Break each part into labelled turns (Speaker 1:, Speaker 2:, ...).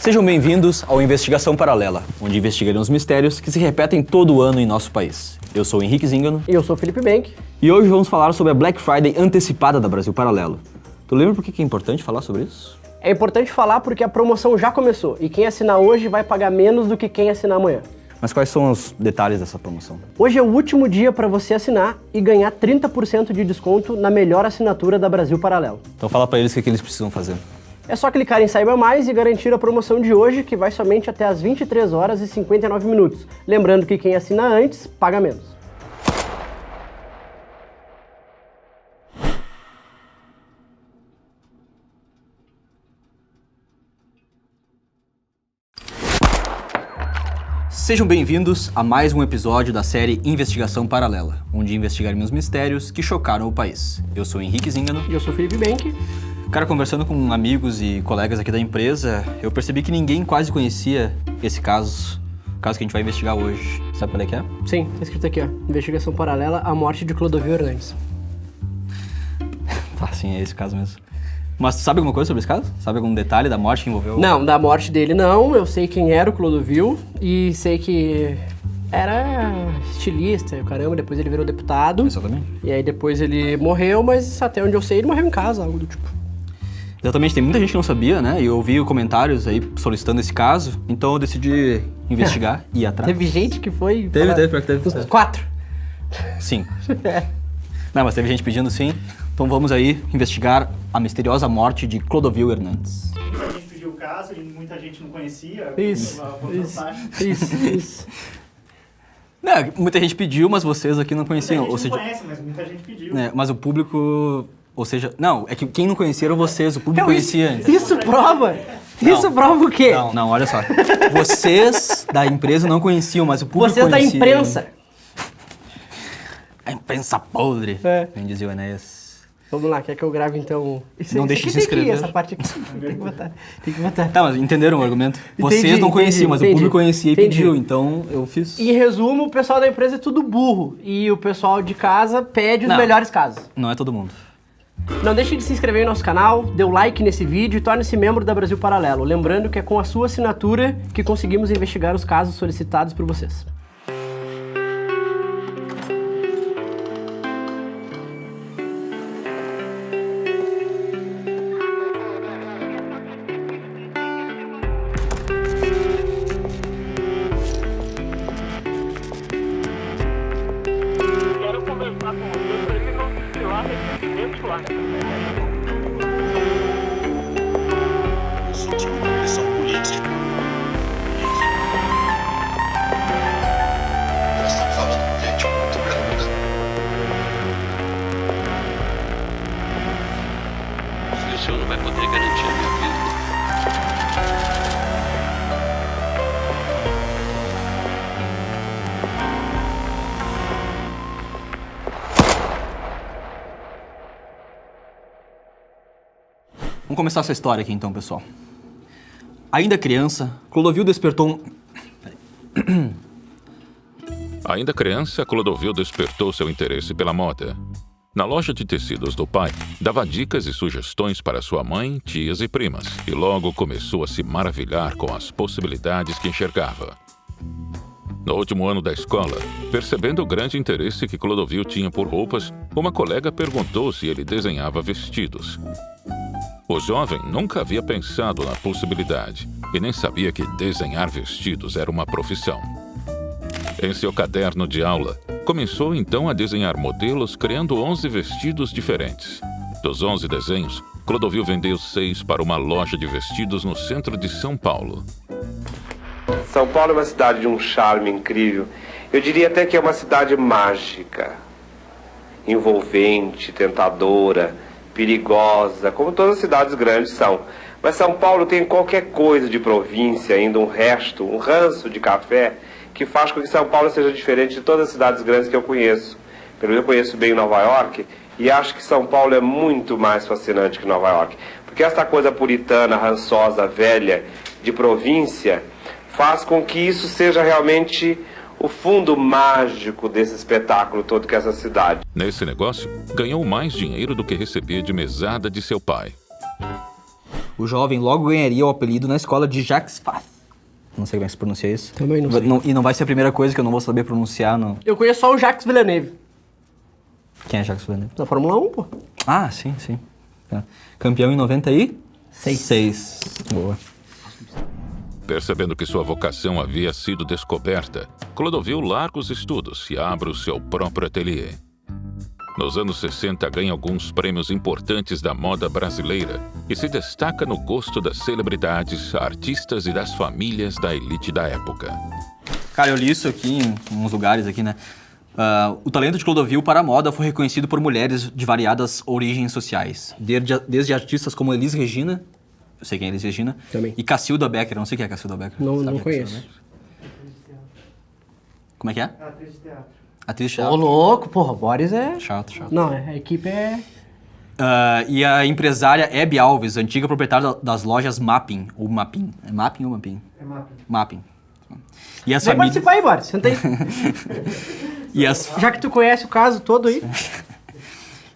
Speaker 1: Sejam bem-vindos ao Investigação Paralela, onde investigaremos mistérios que se repetem todo ano em nosso país. Eu sou o Henrique Zingano.
Speaker 2: E eu sou o Felipe Bank.
Speaker 1: E hoje vamos falar sobre a Black Friday antecipada da Brasil Paralelo. Tu lembra por que é importante falar sobre isso?
Speaker 2: É importante falar porque a promoção já começou e quem assinar hoje vai pagar menos do que quem assinar amanhã.
Speaker 1: Mas quais são os detalhes dessa promoção?
Speaker 2: Hoje é o último dia para você assinar e ganhar 30% de desconto na melhor assinatura da Brasil Paralelo.
Speaker 1: Então fala pra eles o que eles precisam fazer.
Speaker 2: É só clicar em Saiba Mais e garantir a promoção de hoje, que vai somente até as 23 horas e 59 minutos. Lembrando que quem assina antes, paga menos.
Speaker 1: Sejam bem-vindos a mais um episódio da série Investigação Paralela, onde investigaremos mistérios que chocaram o país. Eu sou o Henrique Zingano.
Speaker 2: E eu sou o Felipe Bank.
Speaker 1: Cara, conversando com amigos e colegas aqui da empresa, eu percebi que ninguém quase conhecia esse caso, o caso que a gente vai investigar hoje. Sabe qual é que é?
Speaker 2: Sim, tá escrito aqui, ó. Investigação Paralela, a morte de Clodovil Hernandes.
Speaker 1: Tá, sim, é esse caso mesmo. Mas tu sabe alguma coisa sobre esse caso? Sabe algum detalhe da morte que envolveu?
Speaker 2: Não, da morte dele não. Eu sei quem era o Clodovil e sei que era estilista e o caramba, depois ele virou deputado.
Speaker 1: Exatamente.
Speaker 2: E aí depois ele morreu, mas até onde eu sei ele morreu em casa, algo do tipo.
Speaker 1: Exatamente, tem muita gente que não sabia, né? E eu ouvi comentários aí solicitando esse caso, então eu decidi investigar e ir atrás.
Speaker 2: Teve gente que foi...
Speaker 1: Teve, pior que teve.
Speaker 2: Uns 4.
Speaker 1: 5. Não, mas teve gente pedindo sim. Então vamos aí investigar a misteriosa morte de Clodovil Hernandes.
Speaker 3: Muita gente pediu o caso e muita gente não conhecia.
Speaker 2: Isso.
Speaker 1: Não, muita gente pediu, mas vocês aqui não conheciam.
Speaker 3: Muita
Speaker 1: Ou
Speaker 3: gente
Speaker 1: seja,
Speaker 3: não conhece, mas muita gente pediu.
Speaker 1: né, mas o público... Ou seja, não, é que quem não conhecia eram vocês, o público conhecia.
Speaker 2: Isso prova?
Speaker 1: Não.
Speaker 2: Isso prova o quê?
Speaker 1: Não, olha só. Vocês da empresa não conheciam, mas o público
Speaker 2: Vocês da
Speaker 1: conhecia.
Speaker 2: imprensa.
Speaker 1: A imprensa podre,
Speaker 2: É.
Speaker 1: como dizia o Enéas.
Speaker 2: Vamos lá, quer que eu grave então?
Speaker 1: Não deixe de se inscrever.
Speaker 2: Essa parte aqui. Tem que botar.
Speaker 1: Tá, mas entenderam o argumento? Vocês
Speaker 2: Entendi,
Speaker 1: não conheciam, mas
Speaker 2: entendi,
Speaker 1: o público conhecia e
Speaker 2: entendi.
Speaker 1: pediu, então eu fiz...
Speaker 2: Em resumo, o pessoal da empresa é tudo burro e o pessoal de casa pede os
Speaker 1: Não.
Speaker 2: melhores casos.
Speaker 1: Não é todo mundo.
Speaker 2: Não deixe de se inscrever no nosso canal, dê o like nesse vídeo e torne-se membro da Brasil Paralelo. Lembrando que é com a sua assinatura que conseguimos investigar os casos solicitados por vocês.
Speaker 4: Quero conversar com você para ele não se lá recentemente lá.
Speaker 5: Os últimos da pressão política. Nós estamos falando de gente muito branca.
Speaker 6: O senhor não vai poder garantir a minha vida.
Speaker 1: Vamos começar essa história aqui então, pessoal. Ainda criança, Clodovil despertou
Speaker 7: Ainda criança, Clodovil despertou seu interesse pela moda. Na loja de tecidos do pai, dava dicas e sugestões para sua mãe, tias e primas, e logo começou a se maravilhar com as possibilidades que enxergava. No último ano da escola, percebendo o grande interesse que Clodovil tinha por roupas, uma colega perguntou se ele desenhava vestidos. O jovem nunca havia pensado na possibilidade e nem sabia que desenhar vestidos era uma profissão. Em seu caderno de aula, começou então a desenhar modelos, criando 11 vestidos diferentes. Dos 11 desenhos, Clodovil vendeu 6 para uma loja de vestidos no centro de São Paulo.
Speaker 8: São Paulo é uma cidade de um charme incrível. Eu diria até que é uma cidade mágica, envolvente, tentadora, perigosa, como todas as cidades grandes são. Mas São Paulo tem qualquer coisa de província, ainda um resto, um ranço de café, que faz com que São Paulo seja diferente de todas as cidades grandes que eu conheço. Pelo menos eu conheço bem Nova York e acho que São Paulo é muito mais fascinante que Nova York. Porque essa coisa puritana, rançosa, velha, de província, faz com que isso seja realmente o fundo mágico desse espetáculo todo que é essa cidade.
Speaker 7: Nesse negócio, ganhou mais dinheiro do que recebia de mesada de seu pai.
Speaker 1: o jovem logo ganharia o apelido na escola de Jacques Fath. Não sei como é que se pronuncia isso.
Speaker 2: Também não sei.
Speaker 1: E não vai ser a primeira coisa que eu não vou saber pronunciar no...
Speaker 2: Eu conheço só o Jacques Villeneuve.
Speaker 1: Quem é Jacques Villeneuve?
Speaker 2: Da Fórmula 1, pô.
Speaker 1: Ah, sim. É. Campeão em 96. Boa.
Speaker 7: Percebendo que sua vocação havia sido descoberta, Clodovil larga os estudos e abre o seu próprio ateliê. Nos anos 60, ganha alguns prêmios importantes da moda brasileira e se destaca no gosto das celebridades, artistas e das famílias da elite da época.
Speaker 1: Cara, eu li isso aqui em uns lugares aqui, né? O talento de Clodovil para a moda foi reconhecido por mulheres de variadas origens sociais. Desde artistas como Elis Regina, eu sei quem é Elis Regina,
Speaker 2: Também.
Speaker 1: e Cacilda Becker, eu não sei quem é Cacilda Becker.
Speaker 2: Não
Speaker 1: Sabe quem é
Speaker 2: conheço.
Speaker 1: Cacilda Becker? Como é que é?
Speaker 3: Atriz de teatro.
Speaker 1: Atriz
Speaker 2: Ô,
Speaker 1: chato.
Speaker 2: louco, porra, Boris é...
Speaker 1: Chato.
Speaker 2: Não, a equipe é...
Speaker 1: E a empresária Hebe Alves, antiga proprietária das lojas Mapping, ou Mapping. É Mapping ou Mapping?
Speaker 3: É mapping.
Speaker 1: Mapping. E as
Speaker 2: Vem
Speaker 1: famílias...
Speaker 2: participar aí, Boris, senta aí. Já que tu conhece o caso todo aí.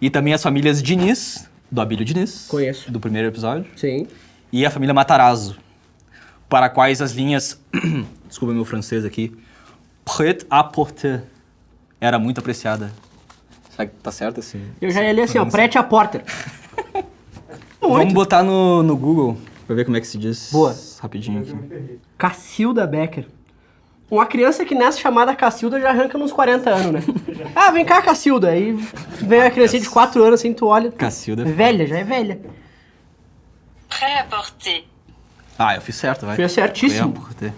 Speaker 1: E também as famílias Diniz, do Abílio Diniz.
Speaker 2: Conheço.
Speaker 1: Do primeiro episódio.
Speaker 2: Sim.
Speaker 1: E a família Matarazzo, para quais as linhas... Desculpa meu francês aqui. Prêt-à-porter era muito apreciada. Será que tá certo assim?
Speaker 2: Eu já ia ler assim, ó, prete a porta.
Speaker 1: Vamos botar no Google pra ver como é que se diz.
Speaker 2: Boa.
Speaker 1: Rapidinho aqui.
Speaker 2: Cacilda Becker. Uma criança que nasce chamada Cacilda já arranca nos 40 anos, né? Ah, vem cá, Cacilda. Aí vem a criancinha de 4 anos assim, tu olha.
Speaker 1: Cacilda.
Speaker 2: Velha, já é velha.
Speaker 9: Prêt-à-porter.
Speaker 1: Ah, eu fiz certo, vai.
Speaker 2: Fez certíssimo.
Speaker 1: Prêt-à-porter.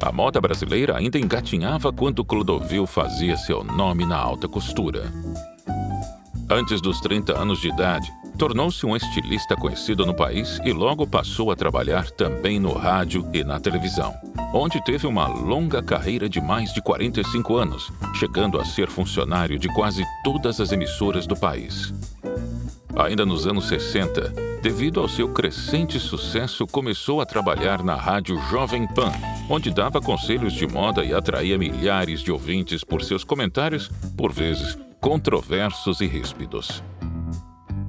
Speaker 7: A moda brasileira ainda engatinhava quando Clodovil fazia seu nome na alta costura. Antes dos 30 anos de idade, tornou-se um estilista conhecido no país e logo passou a trabalhar também no rádio e na televisão, onde teve uma longa carreira de mais de 45 anos, chegando a ser funcionário de quase todas as emissoras do país. Ainda nos anos 60, devido ao seu crescente sucesso, começou a trabalhar na rádio Jovem Pan, onde dava conselhos de moda e atraía milhares de ouvintes por seus comentários, por vezes controversos e ríspidos.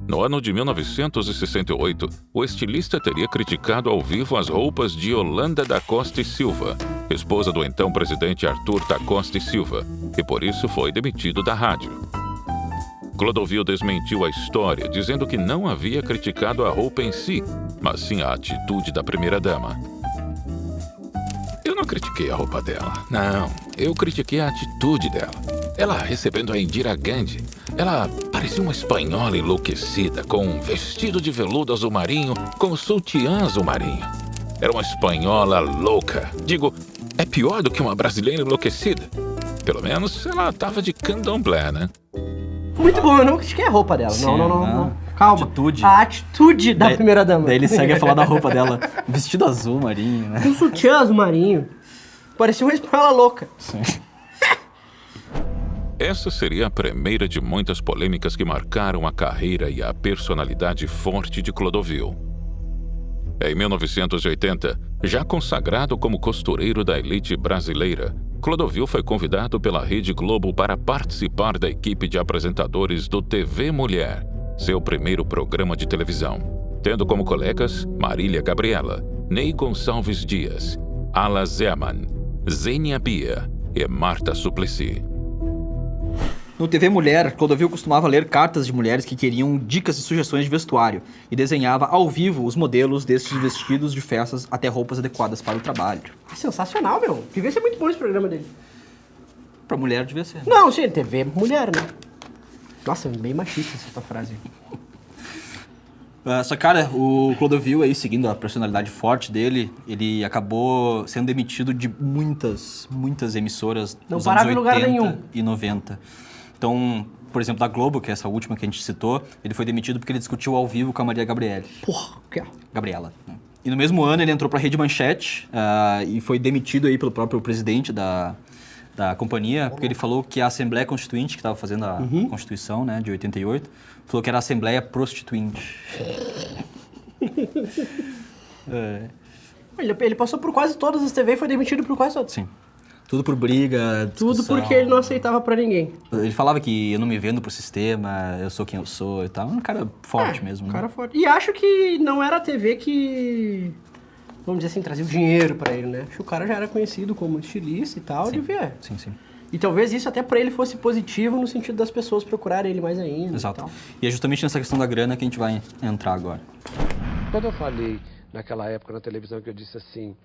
Speaker 7: No ano de 1968, o estilista teria criticado ao vivo as roupas de Yolanda da Costa e Silva, esposa do então presidente Arthur da Costa e Silva, e por isso foi demitido da rádio. Clodovil desmentiu a história, dizendo que não havia criticado a roupa em si, mas sim a atitude da primeira-dama. Eu não critiquei a roupa dela, não. Eu critiquei a atitude dela. Ela recebendo a Indira Gandhi, ela parecia uma espanhola enlouquecida, com um vestido de veludo azul marinho, com sutiã azul marinho. Era uma espanhola louca. Digo, é pior do que uma brasileira enlouquecida. Pelo menos ela tava de candomblé, né?
Speaker 2: Muito bom, eu não critiquei a roupa dela.
Speaker 1: Sim,
Speaker 2: Não. Calma.
Speaker 1: Atitude.
Speaker 2: A atitude da primeira-dama.
Speaker 1: Daí ele segue a falar da roupa dela. Vestido azul marinho, né?
Speaker 2: Um sutiã azul marinho. Parecia uma espanhola louca.
Speaker 1: Sim.
Speaker 7: Essa seria a primeira de muitas polêmicas que marcaram a carreira e a personalidade forte de Clodovil. Em 1980, já consagrado como costureiro da elite brasileira, Clodovil foi convidado pela Rede Globo para participar da equipe de apresentadores do TV Mulher, seu primeiro programa de televisão, tendo como colegas Marília Gabriela, Ney Gonçalves Dias, Ala Zeman, Zênia Bia e Marta Suplicy.
Speaker 1: No TV Mulher, Clodovil costumava ler cartas de mulheres que queriam dicas e sugestões de vestuário e desenhava ao vivo os modelos destes vestidos de festas até roupas adequadas para o trabalho.
Speaker 2: Sensacional, meu. Devia ser muito bom esse programa dele.
Speaker 1: Pra mulher devia ser.
Speaker 2: Não, sim, TV mulher, né? Nossa, bem machista essa tua frase.
Speaker 1: Só que, cara, o Clodovil aí, seguindo a personalidade forte dele, ele acabou sendo demitido de muitas emissoras
Speaker 2: Não
Speaker 1: nos
Speaker 2: parava
Speaker 1: anos
Speaker 2: em lugar
Speaker 1: 80
Speaker 2: nenhum.
Speaker 1: e 90. Então, por exemplo, da Globo, que é essa última que a gente citou, ele foi demitido porque ele discutiu ao vivo com a Maria Gabriele.
Speaker 2: Porra, o que é?
Speaker 1: Gabriela. Né? E no mesmo ano ele entrou pra Rede Manchete e foi demitido aí pelo próprio presidente da companhia, porque ele falou que a Assembleia Constituinte, que estava fazendo a Constituição, né, de 88, falou que era a Assembleia Prostituinte.
Speaker 2: Ele passou por quase todas as TV e foi demitido por quase todas.
Speaker 1: Sim. Tudo por briga,
Speaker 2: Tudo
Speaker 1: discussão.
Speaker 2: porque ele não aceitava pra ninguém.
Speaker 1: Ele falava que eu não me vendo pro sistema, eu sou quem eu sou e tal. Um cara forte mesmo,
Speaker 2: Um
Speaker 1: né?
Speaker 2: cara forte. E acho que não era a TV que, vamos dizer assim, trazia o dinheiro pra ele, né? Acho que o cara já era conhecido como estilista e tal, devia.
Speaker 1: Sim, sim.
Speaker 2: E talvez isso até pra ele fosse positivo no sentido das pessoas procurarem ele mais ainda.
Speaker 1: Exato.
Speaker 2: E tal.
Speaker 1: E é justamente nessa questão da grana que a gente vai entrar agora.
Speaker 9: Quando eu falei naquela época na televisão que eu disse assim,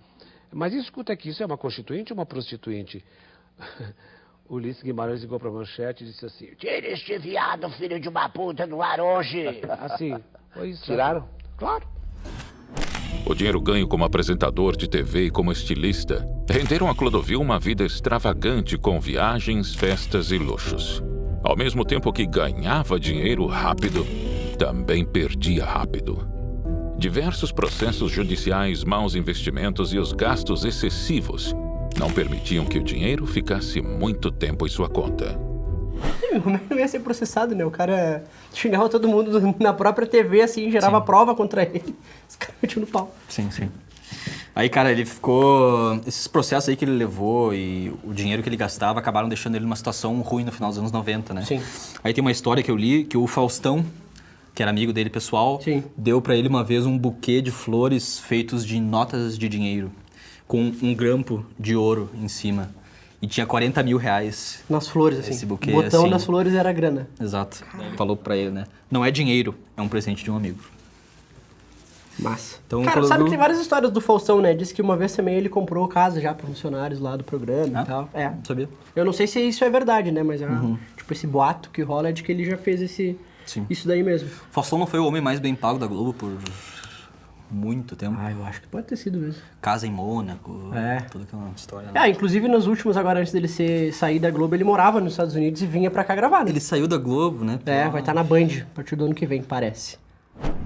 Speaker 9: mas escuta aqui, isso é uma constituinte ou uma prostituinte? O Ulisses Guimarães ligou pra Manchete e disse assim,
Speaker 10: Tira este viado, filho de uma puta, do ar hoje.
Speaker 9: assim, foi isso.
Speaker 10: Tiraram?
Speaker 9: Claro.
Speaker 7: O dinheiro ganho como apresentador de TV e como estilista renderam a Clodovil uma vida extravagante com viagens, festas e luxos. Ao mesmo tempo que ganhava dinheiro rápido, também perdia rápido. Diversos processos judiciais, maus investimentos e os gastos excessivos não permitiam que o dinheiro ficasse muito tempo em sua conta.
Speaker 2: Como é que não ia ser processado, né? O cara xingava todo mundo na própria TV, assim, gerava prova contra ele. Os caras metiam no pau.
Speaker 1: Sim, sim. Aí, cara, ele ficou... Esses processos aí que ele levou e o dinheiro que ele gastava acabaram deixando ele numa situação ruim no final dos anos 90, né?
Speaker 2: Sim.
Speaker 1: Aí tem uma história que eu li que o Faustão, que era amigo dele pessoal,
Speaker 2: Sim.
Speaker 1: deu pra ele uma vez um buquê de flores feitos de notas de dinheiro, com um grampo de ouro em cima. E tinha 40 mil reais.
Speaker 2: Nas flores, assim.
Speaker 1: Esse buquê,
Speaker 2: O botão
Speaker 1: assim.
Speaker 2: das flores era grana.
Speaker 1: Exato. Falou pra ele, né? Não é dinheiro, é um presente de um amigo.
Speaker 2: Massa.
Speaker 1: Então,
Speaker 2: Cara,
Speaker 1: quando
Speaker 2: sabe
Speaker 1: eu-
Speaker 2: que tem várias histórias do Faustão, né? Diz que uma vez também ele comprou casa já para funcionários lá do programa
Speaker 1: Ah?
Speaker 2: e tal. É.
Speaker 1: Não sabia?
Speaker 2: Eu não sei se isso é verdade, né? Mas tipo, esse boato que rola é de que ele já fez
Speaker 1: Sim.
Speaker 2: isso daí mesmo.
Speaker 1: Faustão não foi o homem mais bem pago da Globo por muito tempo.
Speaker 2: Ah, eu acho que pode ter sido mesmo.
Speaker 1: Casa em Mônaco,
Speaker 2: É.
Speaker 1: toda aquela história. Né?
Speaker 2: Ah, inclusive nos últimos, agora antes dele sair da Globo, ele morava nos Estados Unidos e vinha pra cá gravar, né?
Speaker 1: Ele saiu da Globo, né?
Speaker 2: É, vai estar na Band a partir do ano que vem, parece.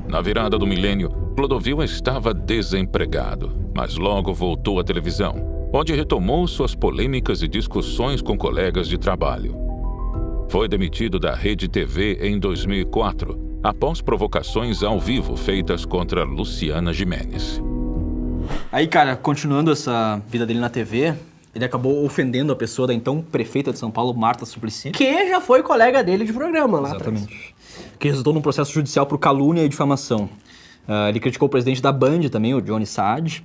Speaker 7: Na virada do milênio, Clodovil estava desempregado, mas logo voltou à televisão, onde retomou suas polêmicas e discussões com colegas de trabalho. Foi demitido da Rede TV em 2004, após provocações ao vivo feitas contra Luciana Gimenez.
Speaker 1: Aí, cara, continuando essa vida dele na TV, ele acabou ofendendo a pessoa da então prefeita de São Paulo, Marta Suplicy.
Speaker 2: Que já foi colega dele de programa lá atrás.
Speaker 1: Exatamente. Que resultou num processo judicial por calúnia e difamação. Ele criticou o presidente da Band também, o Johnny Saad,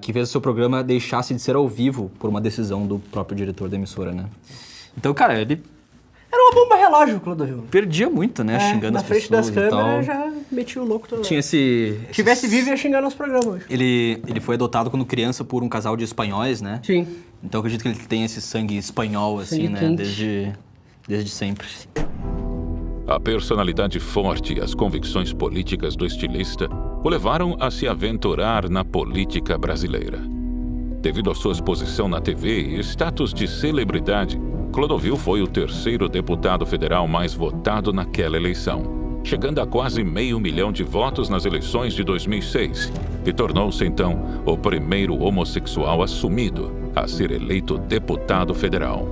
Speaker 1: que fez o seu programa deixasse de ser ao vivo por uma decisão do próprio diretor da emissora, né? Então, cara, ele
Speaker 2: Era uma bomba relógio, Clodovil.
Speaker 1: perdia muito, né? Xingando
Speaker 2: na
Speaker 1: as
Speaker 2: frente das
Speaker 1: pessoas e tal.
Speaker 2: câmeras já metia o louco todo.
Speaker 1: Tinha esse...
Speaker 2: Tivesse vivo ia xingar nosso programa hoje.
Speaker 1: Ele foi adotado quando criança por um casal de espanhóis, né?
Speaker 2: Sim.
Speaker 1: Então eu acredito que ele tem esse sangue espanhol, assim,
Speaker 2: Sangue
Speaker 1: né?
Speaker 2: quente.
Speaker 1: Desde sempre.
Speaker 7: A personalidade forte e as convicções políticas do estilista o levaram a se aventurar na política brasileira. Devido à sua exposição na TV e status de celebridade, Clodovil foi o terceiro deputado federal mais votado naquela eleição, chegando a quase 500 mil de votos nas eleições de 2006, e tornou-se então o primeiro homossexual assumido a ser eleito deputado federal.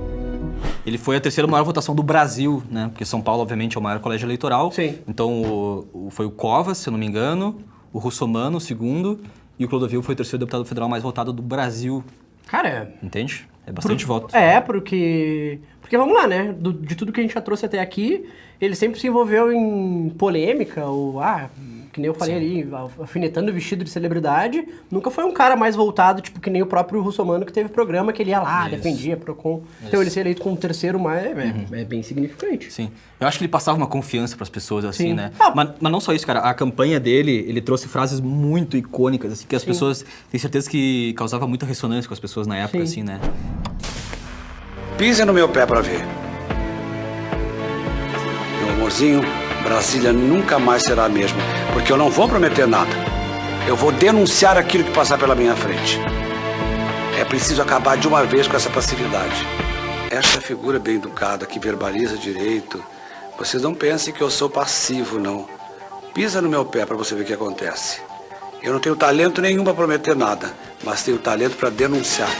Speaker 1: Ele foi a terceira maior votação do Brasil, né? Porque São Paulo, obviamente, é o maior colégio eleitoral.
Speaker 2: Sim.
Speaker 1: Então, foi o Covas, se eu não me engano, o Russomano, o segundo, e o Clodovil foi o terceiro deputado federal mais votado do Brasil.
Speaker 2: Cara,
Speaker 1: Entende? É bastante voto.
Speaker 2: É, porque vamos lá, né? De tudo que a gente já trouxe até aqui, ele sempre se envolveu em polêmica, ou, que nem eu falei ali, alfinetando o vestido de celebridade. Nunca foi um cara mais voltado, tipo, que nem o próprio Russomano, que teve programa que ele ia lá, defendia, Procon. Então ele ser eleito como terceiro mais é bem significante.
Speaker 1: Sim. Eu acho que ele passava uma confiança pras pessoas, assim,
Speaker 2: Sim.
Speaker 1: né?
Speaker 2: Ah.
Speaker 1: Mas não só isso, cara. A campanha dele, ele trouxe frases muito icônicas, assim, que as pessoas... Tenho certeza que causava muita ressonância com as pessoas na época,
Speaker 2: Sim.
Speaker 1: assim, né?
Speaker 10: Pise no meu pé pra ver. Meu amorzinho, Brasília nunca mais será a mesma, porque eu não vou prometer nada. Eu vou denunciar aquilo que passar pela minha frente. É preciso acabar de uma vez com essa passividade. Esta figura bem educada que verbaliza direito, vocês não pensem que eu sou passivo, não. Pisa no meu pé pra você ver o que acontece. Eu não tenho talento nenhum pra prometer nada, mas tenho talento pra denunciar.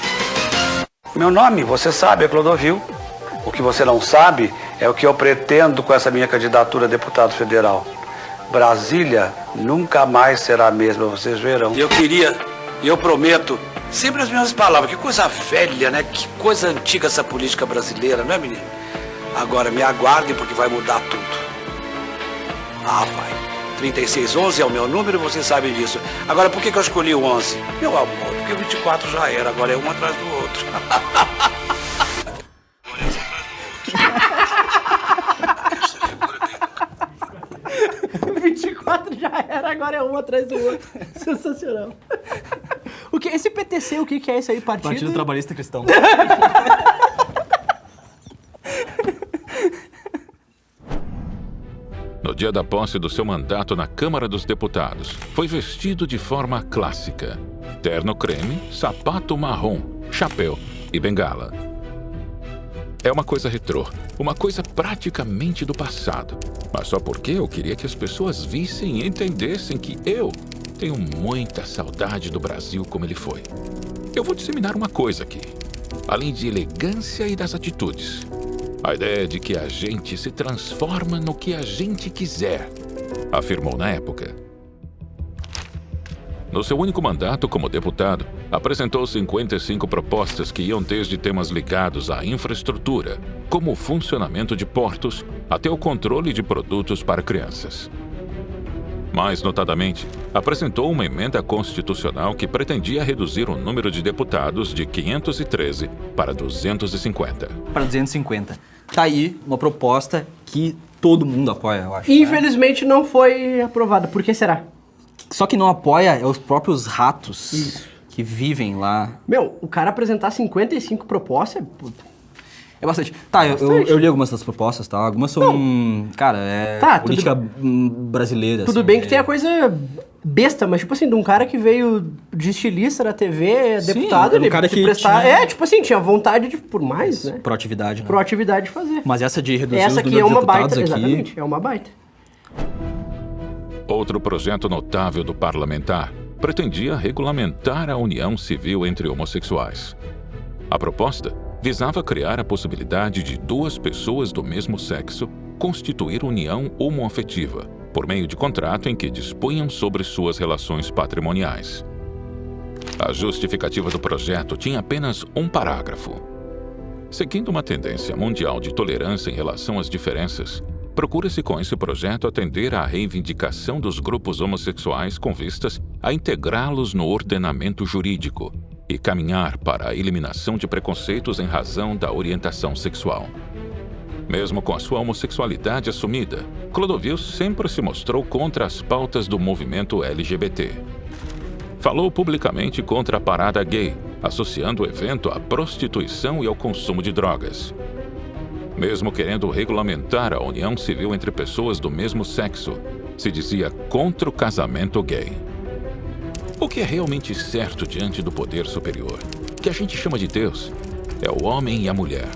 Speaker 10: Meu nome, você sabe, é Clodovil. O que você não sabe é o que eu pretendo com essa minha candidatura a deputado federal. Brasília nunca mais será a mesma, vocês verão. Eu queria E eu prometo, sempre as mesmas palavras, que coisa velha, né? Que coisa antiga essa política brasileira, não é, menino? Agora me aguardem porque vai mudar tudo. Ah, vai. 3611 é o meu número, vocês sabem disso. Agora, por que eu escolhi o 11? Meu amor, porque o 24 já era, agora é um atrás do outro.
Speaker 2: 24 já era, agora é um atrás do outro. Sensacional. Esse PTC, o que é isso aí?
Speaker 1: Partido Trabalhista Cristão.
Speaker 7: No dia da posse do seu mandato na Câmara dos Deputados, foi vestido de forma clássica. Terno creme, sapato marrom, chapéu e bengala. É uma coisa retrô, uma coisa praticamente do passado. Mas só porque eu queria que as pessoas vissem e entendessem que eu tenho muita saudade do Brasil como ele foi. Eu vou disseminar uma coisa aqui, além de elegância e das atitudes. A ideia de que a gente se transforma no que a gente quiser, afirmou na época. No seu único mandato como deputado, apresentou 55 propostas que iam desde temas ligados à infraestrutura, como o funcionamento de portos, até o controle de produtos para crianças. Mais notadamente, apresentou uma emenda constitucional que pretendia reduzir o número de deputados de 513 para 250.
Speaker 1: Para 250. Tá aí uma proposta que todo mundo apoia, eu acho.
Speaker 2: Infelizmente não foi aprovada. Por que será?
Speaker 1: Só que não apoia é os próprios ratos que vivem lá.
Speaker 2: Meu, o cara apresentar 55 propostas
Speaker 1: é bastante. Tá, eu li algumas das propostas, tá? Algumas são, cara, política brasileira.
Speaker 2: Tudo
Speaker 1: assim,
Speaker 2: bem que tem a coisa besta, mas tipo assim, de um cara que veio de estilista da TV, deputado, ele
Speaker 1: cara
Speaker 2: se
Speaker 1: que
Speaker 2: prestar...
Speaker 1: tinha...
Speaker 2: tipo assim, tinha vontade de, por mais, né?
Speaker 1: Proatividade, né?
Speaker 2: Proatividade de fazer.
Speaker 1: Mas essa de reduzir
Speaker 2: essa
Speaker 1: os
Speaker 2: aqui é
Speaker 1: números
Speaker 2: uma
Speaker 1: de
Speaker 2: baita,
Speaker 1: deputados aqui...
Speaker 2: exatamente, é uma baita.
Speaker 7: Outro projeto notável do parlamentar pretendia regulamentar a união civil entre homossexuais. A proposta visava criar a possibilidade de duas pessoas do mesmo sexo constituir união homoafetiva, por meio de contrato em que dispunham sobre suas relações patrimoniais. A justificativa do projeto tinha apenas um parágrafo. Seguindo uma tendência mundial de tolerância em relação às diferenças, procura-se com esse projeto atender à reivindicação dos grupos homossexuais com vistas a integrá-los no ordenamento jurídico e caminhar para a eliminação de preconceitos em razão da orientação sexual. Mesmo com a sua homossexualidade assumida, Clodovil sempre se mostrou contra as pautas do movimento LGBT. Falou publicamente contra a parada gay, associando o evento à prostituição e ao consumo de drogas. Mesmo querendo regulamentar a união civil entre pessoas do mesmo sexo, se dizia contra o casamento gay. O que é realmente certo diante do poder superior, que a gente chama de Deus, é o homem e a mulher,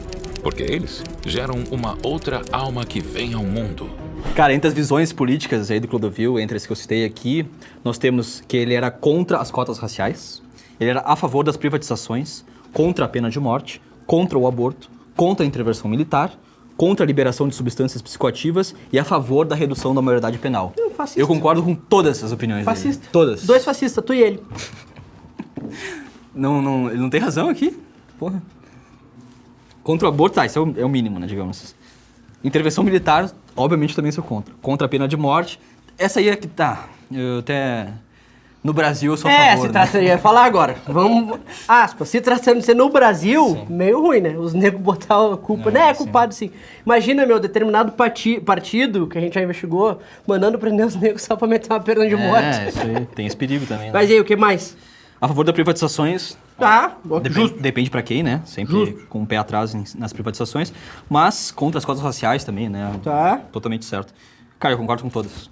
Speaker 7: porque eles geram uma outra alma que vem ao mundo.
Speaker 1: Cara, entre as visões políticas aí do Clodovil, entre as que eu citei aqui, nós temos que ele era contra as cotas raciais, ele era a favor das privatizações, contra a pena de morte, contra o aborto, contra a intervenção militar, contra a liberação de substâncias psicoativas e a favor da redução da maioridade penal. Eu concordo com todas essas opiniões.
Speaker 2: Fascista.
Speaker 1: Dele. Todas.
Speaker 2: Dois fascistas, tu e ele.
Speaker 1: Não, ele não tem razão aqui? Porra. Contra o aborto, esse é o mínimo, né, digamos. Intervenção militar, obviamente também sou contra. Contra a pena de morte, essa aí é que tá. Eu até... No Brasil eu sou a favor.
Speaker 2: Eu ia falar agora. Vamos, aspas, se tratando de ser no Brasil, sim, meio ruim, né? Os negros botar a culpa. Não é culpado, sim. Imagina, meu, determinado partido que a gente já investigou, mandando prender os negros só pra meter uma pena de morte.
Speaker 1: Isso aí. Tem esse perigo também, né?
Speaker 2: Mas aí, o que mais?
Speaker 1: A favor das privatizações. Depende pra quem, né? Sempre com o pé atrás nas privatizações. Mas contra as cotas raciais também, né? Totalmente certo. Cara, eu concordo com todas.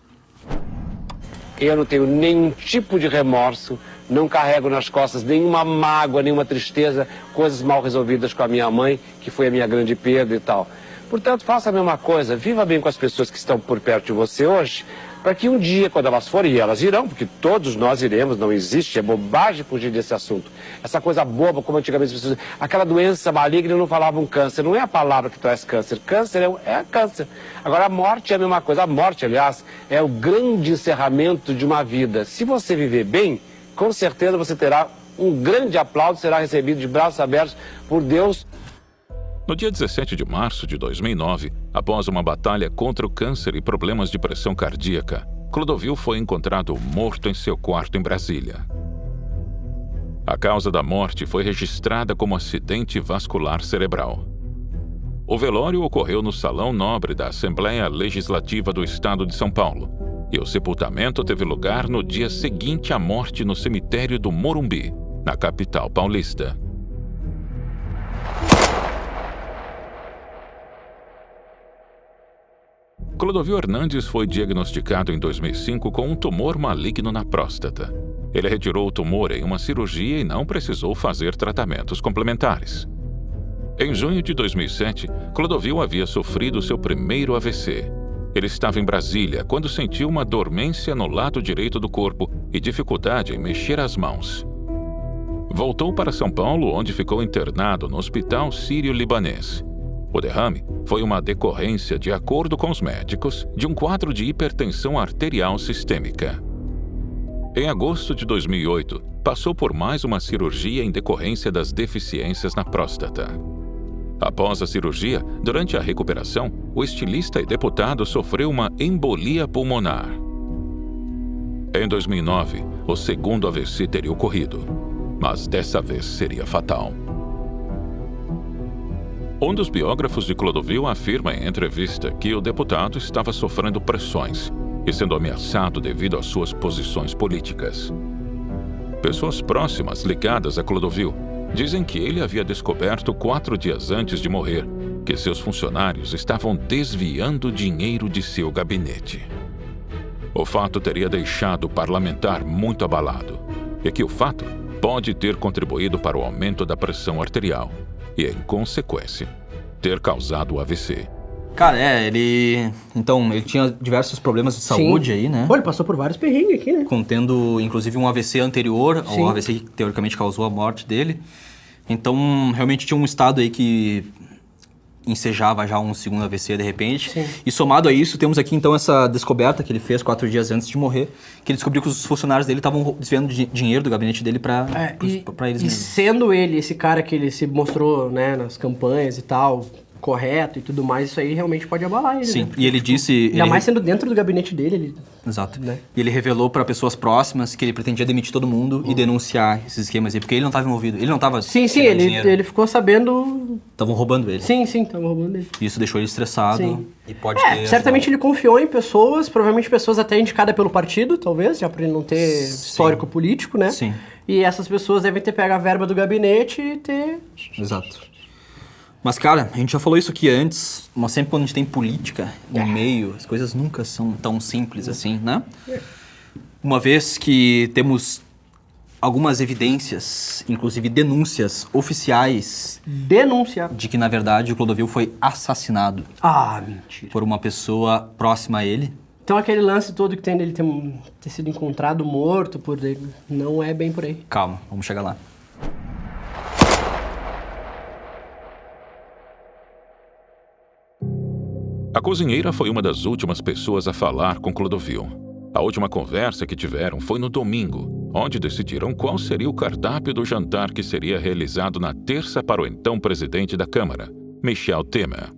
Speaker 9: Eu não tenho nenhum tipo de remorso, não carrego nas costas nenhuma mágoa, nenhuma tristeza, coisas mal resolvidas com a minha mãe, que foi a minha grande perda e tal. Portanto, faça a mesma coisa, viva bem com as pessoas que estão por perto de você hoje, para que um dia, quando elas forem, e elas irão, porque todos nós iremos, não existe, é bobagem fugir desse assunto. Essa coisa boba, como antigamente as pessoas... Aquela doença maligna não falavam câncer, não é a palavra que traz câncer. Câncer é câncer. Agora, a morte é a mesma coisa. A morte, aliás, é o grande encerramento de uma vida. Se você viver bem, com certeza você terá um grande aplauso, será recebido de braços abertos por Deus.
Speaker 7: No dia 17 de março de 2009, após uma batalha contra o câncer e problemas de pressão cardíaca, Clodovil foi encontrado morto em seu quarto em Brasília. A causa da morte foi registrada como acidente vascular cerebral. O velório ocorreu no Salão Nobre da Assembleia Legislativa do Estado de São Paulo, e o sepultamento teve lugar no dia seguinte à morte no cemitério do Morumbi, na capital paulista. Clodovil Hernandes foi diagnosticado em 2005 com um tumor maligno na próstata. Ele retirou o tumor em uma cirurgia e não precisou fazer tratamentos complementares. Em junho de 2007, Clodovil havia sofrido seu primeiro AVC. Ele estava em Brasília quando sentiu uma dormência no lado direito do corpo e dificuldade em mexer as mãos. Voltou para São Paulo, onde ficou internado no Hospital Sírio-Libanês. O derrame foi uma decorrência, de acordo com os médicos, de um quadro de hipertensão arterial sistêmica. Em agosto de 2008, passou por mais uma cirurgia em decorrência das deficiências na próstata. Após a cirurgia, durante a recuperação, o estilista e deputado sofreu uma embolia pulmonar. Em 2009, o segundo AVC teria ocorrido, mas dessa vez seria fatal. Um dos biógrafos de Clodovil afirma em entrevista que o deputado estava sofrendo pressões e sendo ameaçado devido às suas posições políticas. Pessoas próximas ligadas a Clodovil dizem que ele havia descoberto 4 dias antes de morrer que seus funcionários estavam desviando dinheiro de seu gabinete. O fato teria deixado o parlamentar muito abalado e que o fato pode ter contribuído para o aumento da pressão arterial e, em consequência, ter causado o AVC.
Speaker 1: Cara, ele tinha diversos problemas de saúde aí, né?
Speaker 2: Pô, ele passou por vários perrengues aqui, né?
Speaker 1: Contendo, inclusive, um AVC anterior, ao AVC que teoricamente causou a morte dele. Então, realmente tinha um estado aí que ensejava já um segundo AVC de repente.
Speaker 2: Sim.
Speaker 1: E somado a isso, temos aqui então essa descoberta que ele fez 4 dias antes de morrer, que ele descobriu que os funcionários dele estavam desviando dinheiro do gabinete dele para eles mesmos.
Speaker 2: Sendo ele esse cara que ele se mostrou, né, nas campanhas e tal, correto e tudo mais, isso aí realmente pode abalar ele.
Speaker 1: Sim,
Speaker 2: né?
Speaker 1: e ele disse...
Speaker 2: Ainda mais sendo dentro do gabinete dele. Ele...
Speaker 1: Exato.
Speaker 2: Né?
Speaker 1: E ele revelou para pessoas próximas que ele pretendia demitir todo mundo e denunciar esses esquemas aí, porque ele não estava envolvido, ele não estava...
Speaker 2: Sim, ele ficou sabendo...
Speaker 1: Estavam roubando ele.
Speaker 2: Sim, estavam roubando ele.
Speaker 1: Isso deixou ele estressado.
Speaker 2: Sim.
Speaker 1: E pode ter...
Speaker 2: Certamente ele confiou em pessoas, provavelmente pessoas até indicadas pelo partido, talvez, já para ele não ter histórico político, né?
Speaker 1: Sim.
Speaker 2: E essas pessoas devem ter pego a verba do gabinete e ter...
Speaker 1: Exato. Mas, cara, a gente já falou isso aqui antes, mas sempre quando a gente tem política no meio, as coisas nunca são tão simples assim, né? Uma vez que temos algumas evidências, inclusive denúncias oficiais...
Speaker 2: de
Speaker 1: que, na verdade, o Clodovil foi assassinado.
Speaker 2: Ah, mentira.
Speaker 1: Por uma pessoa próxima a ele.
Speaker 2: Então aquele lance todo que tem dele ter sido encontrado morto por ele, não é bem por aí.
Speaker 1: Calma, vamos chegar lá.
Speaker 7: A cozinheira foi uma das últimas pessoas a falar com Clodovil. A última conversa que tiveram foi no domingo, onde decidiram qual seria o cardápio do jantar que seria realizado na terça para o então presidente da Câmara, Michel Temer.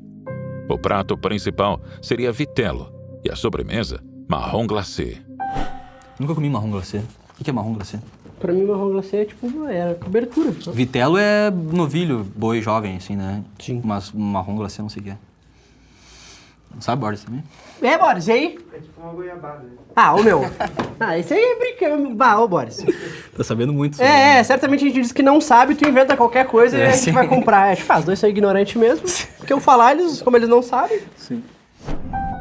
Speaker 7: O prato principal seria vitelo e a sobremesa, marrom glacé.
Speaker 1: Nunca comi marrom glacé. O que é marrom glacé?
Speaker 2: Pra mim, marrom glacé é tipo cobertura.
Speaker 1: Vitelo é novilho, boi jovem, assim, né?
Speaker 2: Sim.
Speaker 1: Mas marrom glacé não sei o que é. Não sabe, Boris, também?
Speaker 2: Boris, e aí?
Speaker 3: É tipo uma goiabada.
Speaker 2: Ô meu. Isso aí é brincando. Ô, Boris.
Speaker 1: Tá sabendo muito.
Speaker 2: Certamente a gente diz que não sabe, tu inventa qualquer coisa e a gente vai comprar. Os dois são ignorantes mesmo. Porque eu falar, como eles não sabem.
Speaker 1: Sim.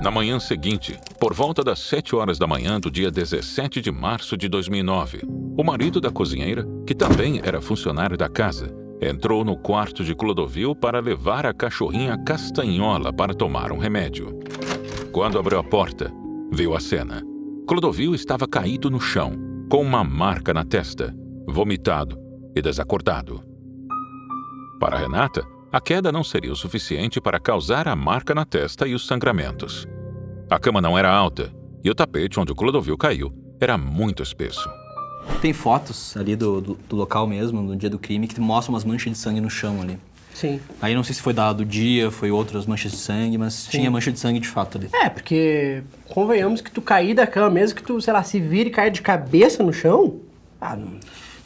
Speaker 7: Na manhã seguinte, por volta das 7 horas da manhã do dia 17 de março de 2009, o marido da cozinheira, que também era funcionário da casa, entrou no quarto de Clodovil para levar a cachorrinha Castanhola para tomar um remédio. Quando abriu a porta, viu a cena. Clodovil estava caído no chão, com uma marca na testa, vomitado e desacordado. Para Renata, a queda não seria o suficiente para causar a marca na testa e os sangramentos. A cama não era alta e o tapete onde o Clodovil caiu era muito espesso.
Speaker 1: Tem fotos ali do local mesmo, no dia do crime, que mostram umas manchas de sangue no chão ali.
Speaker 2: Sim.
Speaker 1: Aí não sei se foi do dia, foi outras manchas de sangue, mas tinha mancha de sangue de fato ali.
Speaker 2: Porque convenhamos que tu cair da cama, mesmo que tu, sei lá, se vire e caia de cabeça no chão...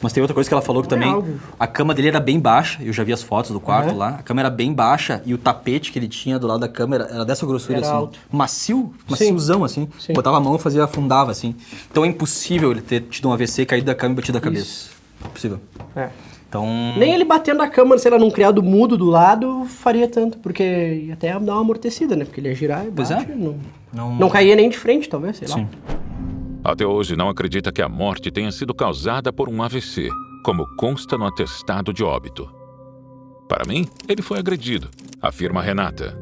Speaker 1: Mas tem outra coisa que ela falou que também, a cama dele era bem baixa, eu já vi as fotos do quarto lá, a cama era bem baixa e o tapete que ele tinha do lado da cama era dessa grossura
Speaker 2: Era
Speaker 1: assim,
Speaker 2: alto.
Speaker 1: maciozão assim, botava a mão e afundava assim. Então é impossível ele ter tido um AVC, caído da cama e batido a cabeça. Impossível. Então...
Speaker 2: Nem ele batendo a cama, sei lá, num criado mudo do lado, faria tanto, porque ia até dar uma amortecida, né? Porque ele ia girar e bate, não caía nem de frente, talvez, sei lá.
Speaker 7: Até hoje não acredita que a morte tenha sido causada por um AVC, como consta no atestado de óbito. Para mim, ele foi agredido, afirma Renata.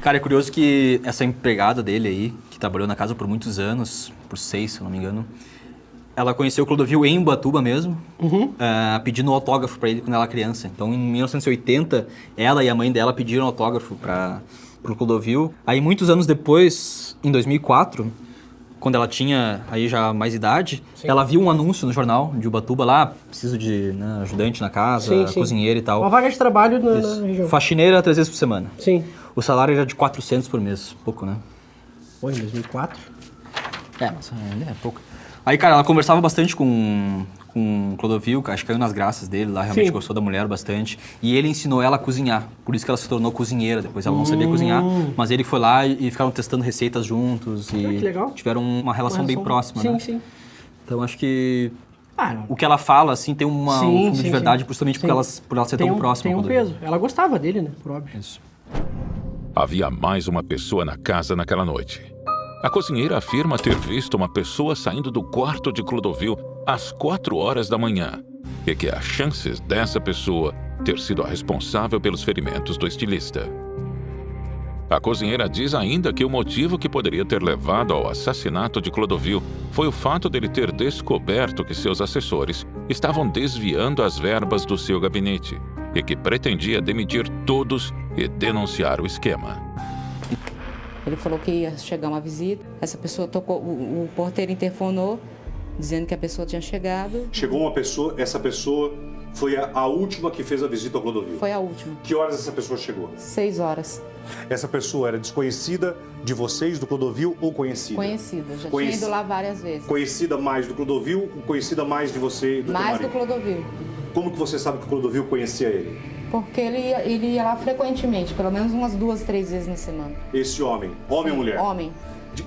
Speaker 1: Cara, é curioso que essa empregada dele aí, que trabalhou na casa por muitos anos, por 6, se eu não me engano, ela conheceu o Clodovil em Ubatuba mesmo, pedindo autógrafo pra ele quando ela era criança. Então, em 1980, ela e a mãe dela pediram autógrafo pro Clodovil. Aí, muitos anos depois, em 2004, quando ela tinha aí já mais idade, ela viu um anúncio no jornal de Ubatuba lá, preciso de ajudante na casa, cozinheira e tal.
Speaker 2: Uma vaga de trabalho na região.
Speaker 1: Faxineira 3 vezes por semana.
Speaker 2: Sim.
Speaker 1: O salário era de 400 por mês, pouco, né?
Speaker 2: Pô, em 2004?
Speaker 1: Mas é pouco. Aí, cara, ela conversava bastante com o Clodovil, acho que caiu nas graças dele lá, realmente gostou da mulher bastante. E ele ensinou ela a cozinhar, por isso que ela se tornou cozinheira. Depois ela não sabia cozinhar, mas ele foi lá e ficaram testando receitas juntos. E
Speaker 2: que legal.
Speaker 1: Tiveram uma relação bem próxima,
Speaker 2: sim,
Speaker 1: né?
Speaker 2: Sim.
Speaker 1: Então, acho que o que ela fala, assim, tem um fundo de verdade, justamente por ela ser tão próxima.
Speaker 2: Tem um peso. Ela gostava dele, né? Por óbvio.
Speaker 1: Isso.
Speaker 7: Havia mais uma pessoa na casa naquela noite. A cozinheira afirma ter visto uma pessoa saindo do quarto de Clodovil às 4 horas da manhã e que há chances dessa pessoa ter sido a responsável pelos ferimentos do estilista. A cozinheira diz ainda que o motivo que poderia ter levado ao assassinato de Clodovil foi o fato dele ter descoberto que seus assessores estavam desviando as verbas do seu gabinete e que pretendia demitir todos e denunciar o esquema.
Speaker 11: Ele falou que ia chegar uma visita, essa pessoa tocou, o porteiro interfonou, dizendo que a pessoa tinha chegado.
Speaker 12: Chegou uma pessoa, essa pessoa foi a última que fez a visita ao Clodovil?
Speaker 11: Foi a última.
Speaker 12: Que horas essa pessoa chegou?
Speaker 11: 6 horas.
Speaker 12: Essa pessoa era desconhecida de vocês, do Clodovil, ou conhecida?
Speaker 11: Conhecida, já tinha ido lá várias vezes.
Speaker 12: Conhecida mais do Clodovil ou conhecida mais de você e do
Speaker 11: mais
Speaker 12: teu marido?
Speaker 11: Do Clodovil.
Speaker 12: Como que você sabe que o Clodovil conhecia ele?
Speaker 11: Porque ele ia lá frequentemente, pelo menos umas 2, 3 vezes na semana.
Speaker 12: Esse homem? Homem ou mulher?
Speaker 11: Homem.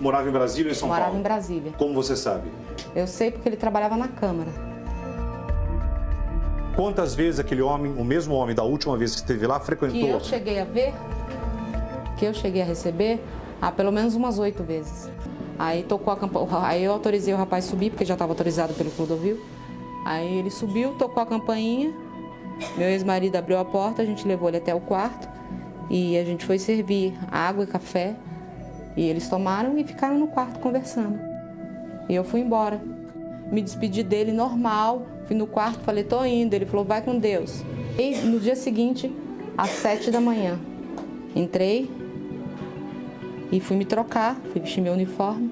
Speaker 12: Morava em Brasília ou em São Paulo?
Speaker 11: Morava em Brasília.
Speaker 12: Como você sabe?
Speaker 11: Eu sei porque ele trabalhava na Câmara.
Speaker 12: Quantas vezes aquele homem, o mesmo homem da última vez que esteve lá, frequentou?
Speaker 11: Que eu cheguei a ver, que eu cheguei a receber, pelo menos umas 8 vezes. Aí tocou a campainha, aí eu autorizei o rapaz subir, porque já estava autorizado pelo Clodovil. Aí ele subiu, tocou a campainha, meu ex-marido abriu a porta, a gente levou ele até o quarto e a gente foi servir água e café. E eles tomaram e ficaram no quarto conversando. E eu fui embora. Me despedi dele normal, fui no quarto, falei, tô indo. Ele falou, vai com Deus. E no dia seguinte, às 7 da manhã, entrei e fui me trocar, fui vestir meu uniforme.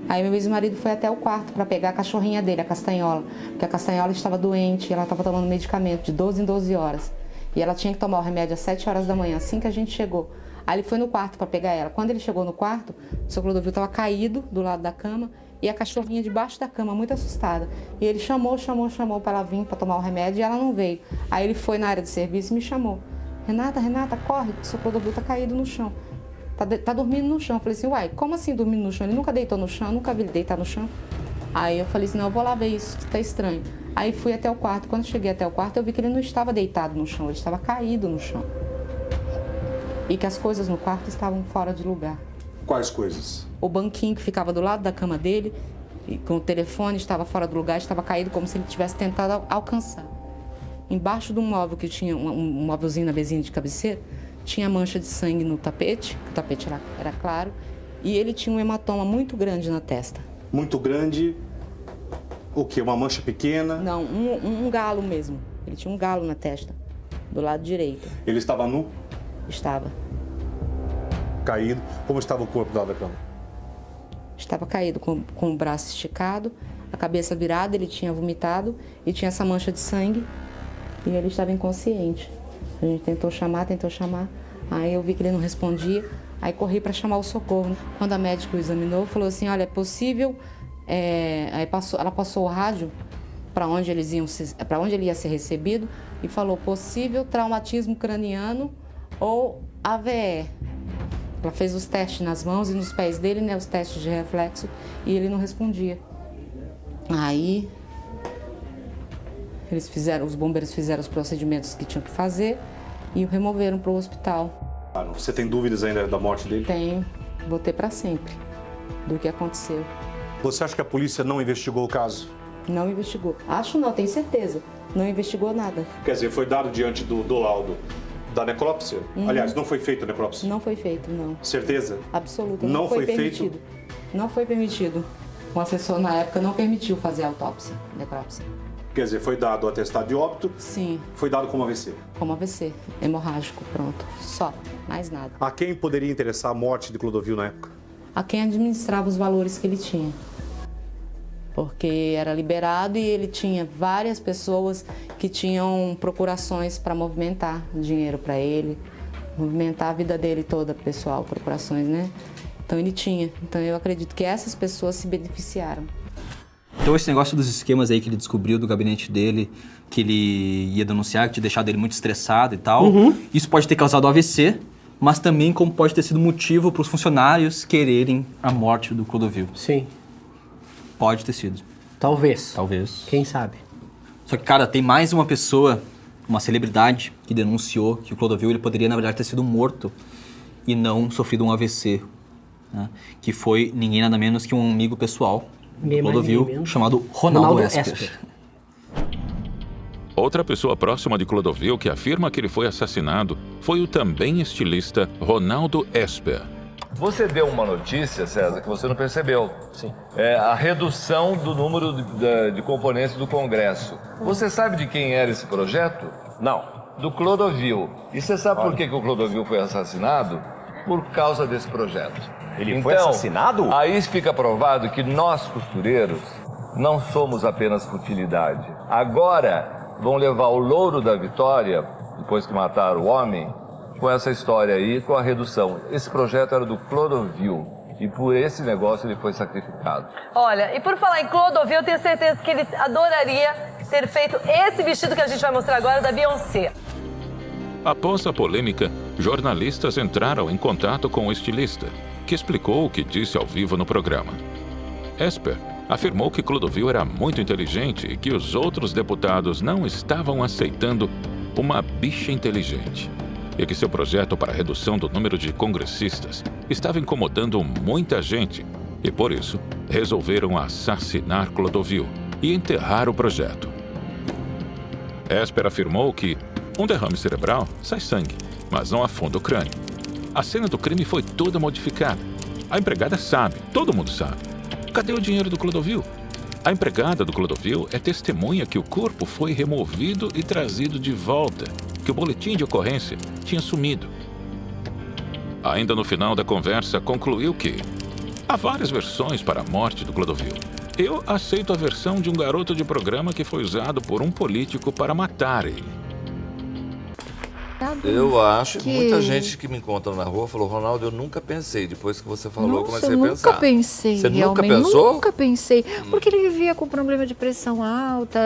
Speaker 11: Aí meu ex-marido foi até o quarto para pegar a cachorrinha dele, a Castanhola. Porque a Castanhola estava doente e ela estava tomando medicamento de 12 em 12 horas. E ela tinha que tomar o remédio às 7 horas da manhã, assim que a gente chegou. Aí ele foi no quarto para pegar ela. Quando ele chegou no quarto, o seu Clodovil estava caído do lado da cama e a cachorrinha debaixo da cama, muito assustada. E ele chamou para ela vir para tomar o remédio e ela não veio. Aí ele foi na área de serviço e me chamou. Renata, corre, o seu Clodovil está caído no chão. Tá dormindo no chão. Eu falei assim, uai, como assim dormindo no chão? Ele nunca deitou no chão, nunca vi ele deitar no chão. Aí eu falei assim, não, eu vou lá ver isso, tá estranho. Aí fui até o quarto. Quando cheguei até o quarto, eu vi que ele não estava deitado no chão, ele estava caído no chão. E que as coisas no quarto estavam fora de lugar.
Speaker 12: Quais coisas?
Speaker 11: O banquinho que ficava do lado da cama dele, e com o telefone, estava fora do lugar, estava caído como se ele tivesse tentado alcançar. Embaixo de um móvel que tinha, um móvelzinho na mesinha de cabeceira, tinha mancha de sangue no tapete, o tapete era claro, e ele tinha um hematoma muito grande na testa.
Speaker 12: Muito grande? O quê? Uma mancha pequena?
Speaker 11: Não, um galo mesmo. Ele tinha um galo na testa, do lado direito.
Speaker 12: Ele estava nu?
Speaker 11: Estava.
Speaker 12: Caído. Como estava o corpo da cama?
Speaker 11: Estava caído, com o braço esticado. a cabeça virada, ele tinha vomitado e tinha essa mancha de sangue e ele estava inconsciente. A gente tentou chamar, aí eu vi que ele não respondia, aí corri para chamar o socorro. Quando a médica o examinou, falou assim, olha, é possível, ela passou o rádio para onde ele ia ser recebido e falou possível traumatismo craniano ou AVE. Ela fez os testes nas mãos e nos pés dele, né, os testes de reflexo, e ele não respondia. Aí os bombeiros fizeram os procedimentos que tinham que fazer e o removeram para o hospital.
Speaker 12: Você tem dúvidas ainda da morte dele?
Speaker 11: Tenho, botei para sempre do que aconteceu.
Speaker 12: Você acha que a polícia não investigou o caso?
Speaker 11: Não investigou. Acho não, tenho certeza. Não investigou nada.
Speaker 12: Quer dizer, foi dado diante do laudo da necrópsia? Aliás, não foi feita a necrópsia?
Speaker 11: Não foi feito, não.
Speaker 12: Certeza?
Speaker 11: Absoluta.
Speaker 12: Não foi
Speaker 11: permitido. Não foi permitido. O assessor na época não permitiu fazer a autópsia, necrópsia.
Speaker 12: Quer dizer, foi dado o atestado de óbito?
Speaker 11: Sim.
Speaker 12: Foi dado como AVC?
Speaker 11: Como AVC, hemorrágico, pronto. Só, mais nada.
Speaker 12: A quem poderia interessar a morte de Clodovil na época?
Speaker 11: A quem administrava os valores que ele tinha. Porque era liberado e ele tinha várias pessoas que tinham procurações para movimentar dinheiro para ele, movimentar a vida dele toda, pessoal, procurações, né? Então ele tinha. Então eu acredito que essas pessoas se beneficiaram.
Speaker 1: Então esse negócio dos esquemas aí que ele descobriu do gabinete dele, que ele ia denunciar, que tinha deixado ele muito estressado e tal, isso pode ter causado AVC, mas também como pode ter sido motivo para os funcionários quererem a morte do Clodovil.
Speaker 2: Sim.
Speaker 1: Pode ter sido.
Speaker 2: Talvez.
Speaker 1: Talvez.
Speaker 2: Quem sabe?
Speaker 1: Só que, cara, tem mais uma pessoa, uma celebridade, que denunciou que o Clodovil ele poderia, na verdade, ter sido morto e não sofrido um AVC. Né? Que foi ninguém nada menos que um amigo pessoal do Clodovil, chamado Ronaldo Esper.
Speaker 7: Outra pessoa próxima de Clodovil que afirma que ele foi assassinado foi o também estilista Ronaldo Esper.
Speaker 13: Você deu uma notícia, César, que você não percebeu. Sim. É a redução do número de componentes do Congresso. Você sabe de quem era esse projeto? Não. Do Clodovil. E você sabe por que o Clodovil foi assassinado? Por causa desse projeto.
Speaker 14: Ele foi assassinado?
Speaker 13: Aí fica provado que nós, costureiros, não somos apenas futilidade. Agora vão levar o louro da vitória, depois que mataram o homem, com essa história aí, com a redução. Esse projeto era do Clodovil e por esse negócio ele foi sacrificado.
Speaker 15: Olha, e por falar em Clodovil, eu tenho certeza que ele adoraria ter feito esse vestido que a gente vai mostrar agora da Beyoncé.
Speaker 7: Após a polêmica, jornalistas entraram em contato com o estilista, que explicou o que disse ao vivo no programa. Esper afirmou que Clodovil era muito inteligente e que os outros deputados não estavam aceitando uma bicha inteligente. E que seu projeto para a redução do número de congressistas estava incomodando muita gente e, por isso, resolveram assassinar Clodovil e enterrar o projeto. Esper afirmou que um derrame cerebral sai sangue, mas não afunda o crânio. A cena do crime foi toda modificada. A empregada sabe, todo mundo sabe. Cadê o dinheiro do Clodovil? A empregada do Clodovil é testemunha que o corpo foi removido e trazido de volta, que o boletim de ocorrência tinha sumido. Ainda no final da conversa, concluiu que há várias versões para a morte do Clodovil. Eu aceito a versão de um garoto de programa que foi usado por um político para matar ele.
Speaker 13: Eu acho que muita gente que me encontra na rua falou, Ronaldo, eu nunca pensei. Depois que você falou, eu comecei a pensar.
Speaker 16: Nunca pensei.
Speaker 13: Você
Speaker 16: realmente.
Speaker 13: nunca pensou?
Speaker 16: Nunca pensei. Porque ele vivia com problema de pressão alta,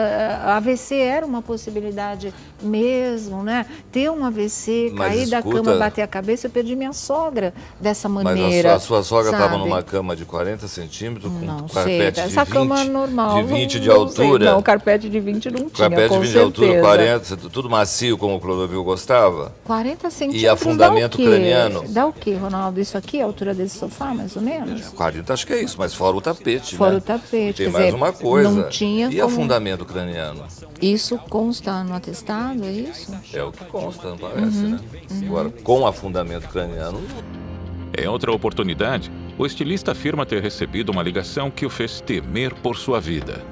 Speaker 16: a AVC era uma possibilidade mesmo, né? Ter um AVC, cair da cama, bater a cabeça, eu perdi minha sogra dessa maneira.
Speaker 13: Mas a sua sogra estava numa cama de 40 centímetros, com um carpete de 20,
Speaker 16: cama normal,
Speaker 13: de 20 de altura.
Speaker 16: Não, carpete de 20 não tinha,
Speaker 13: carpete
Speaker 16: com
Speaker 13: de 20
Speaker 16: certeza.
Speaker 13: de altura, 40, tudo macio, como o Clodovil gostava.
Speaker 16: 40 centímetros.
Speaker 13: E afundamento craniano.
Speaker 16: Dá o quê, Ronaldo? Isso aqui é a altura desse sofá, mais ou menos?
Speaker 13: 40, acho que é isso, mas fora o tapete,
Speaker 16: fora
Speaker 13: né?
Speaker 16: o tapete.
Speaker 13: Tem mais uma coisa.
Speaker 16: Não tinha
Speaker 13: e afundamento craniano?
Speaker 16: Isso consta no atestado, é isso?
Speaker 13: É o que consta, não parece, né? Agora, com afundamento craniano...
Speaker 7: Em outra oportunidade, o estilista afirma ter recebido uma ligação que o fez temer por sua vida.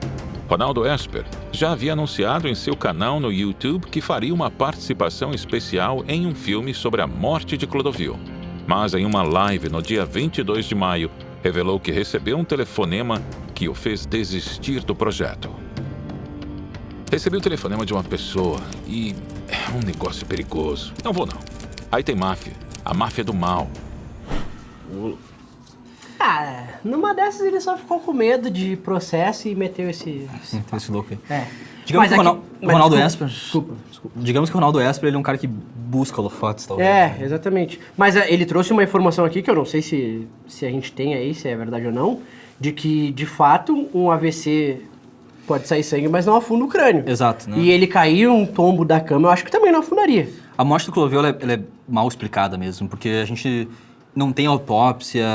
Speaker 7: Ronaldo Esper já havia anunciado em seu canal no YouTube que faria uma participação especial em um filme sobre a morte de Clodovil. Mas em uma live no dia 22 de maio, revelou que recebeu um telefonema que o fez desistir do projeto. Recebi o telefonema de uma pessoa e é um negócio perigoso. Não vou, não. Aí tem máfia. A máfia do mal.
Speaker 2: Numa dessas ele só ficou com medo de processo e meteu esse
Speaker 1: louco aí.
Speaker 2: É.
Speaker 1: Digamos que o Ronaldo Esper...
Speaker 2: Desculpa.
Speaker 1: Digamos que o Ronaldo Esper ele é um cara que busca holofotes, talvez.
Speaker 2: Exatamente. Mas ele trouxe uma informação aqui que eu não sei se a gente tem aí, se é verdade ou não, de que, de fato, um AVC pode sair sangue, mas não afunda o crânio.
Speaker 1: Exato. Né?
Speaker 2: E ele cair um tombo da cama, eu acho que também não afundaria.
Speaker 1: A morte do Clodovil ela é mal explicada mesmo, porque a gente não tem autópsia,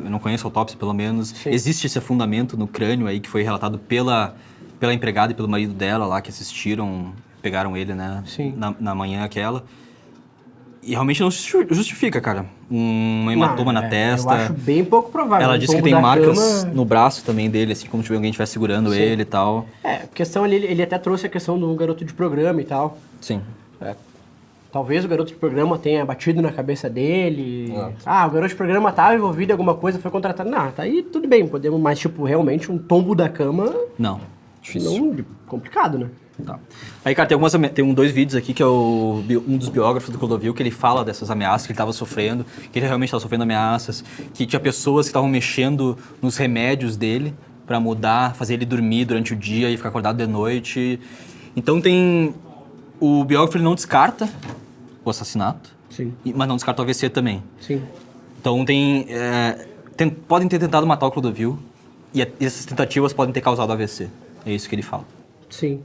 Speaker 1: eu não conheço autópsia pelo menos. Sim. Existe esse afundamento no crânio aí que foi relatado pela empregada e pelo marido dela lá, que assistiram, pegaram ele, né? Sim. Na manhã aquela. E realmente não se justifica, cara. Um hematoma na testa.
Speaker 2: Eu acho bem pouco provável.
Speaker 1: Ela disse que tem marcas no braço também dele, assim, como se alguém estivesse segurando ele e tal.
Speaker 2: A questão ali, ele até trouxe a questão do garoto de programa e tal.
Speaker 1: Sim.
Speaker 2: Talvez o garoto de programa tenha batido na cabeça dele. O garoto de programa estava envolvido em alguma coisa, foi contratado. Não, tá aí tudo bem, podemos, mas tipo, realmente um tombo da cama...
Speaker 1: Não, difícil.
Speaker 2: Não, complicado, né?
Speaker 1: Tá. Aí, cara, tem dois vídeos aqui que é um dos biógrafos do Clodovil, que ele fala dessas ameaças que ele estava sofrendo, que ele realmente estava sofrendo ameaças, que tinha pessoas que estavam mexendo nos remédios dele para mudar, fazer ele dormir durante o dia e ficar acordado de noite. Então o biógrafo ele não descarta o assassinato, mas não descarta o AVC também.
Speaker 2: Sim.
Speaker 1: Então podem ter tentado matar o Clodovil e essas tentativas podem ter causado AVC. É isso que ele fala.
Speaker 2: Sim.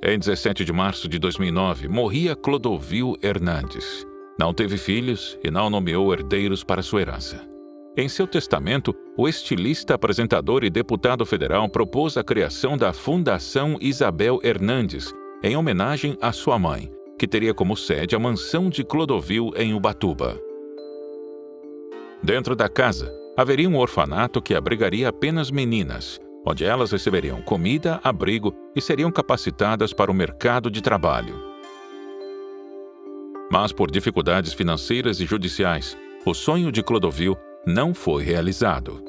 Speaker 7: Em 17 de março de 2009, morria Clodovil Hernandes. Não teve filhos e não nomeou herdeiros para sua herança. Em seu testamento, o estilista, apresentador e deputado federal propôs a criação da Fundação Isabel Hernandes, em homenagem à sua mãe, que teria como sede a mansão de Clodovil em Ubatuba. Dentro da casa, haveria um orfanato que abrigaria apenas meninas, onde elas receberiam comida, abrigo e seriam capacitadas para o mercado de trabalho. Mas por dificuldades financeiras e judiciais, o sonho de Clodovil não foi realizado.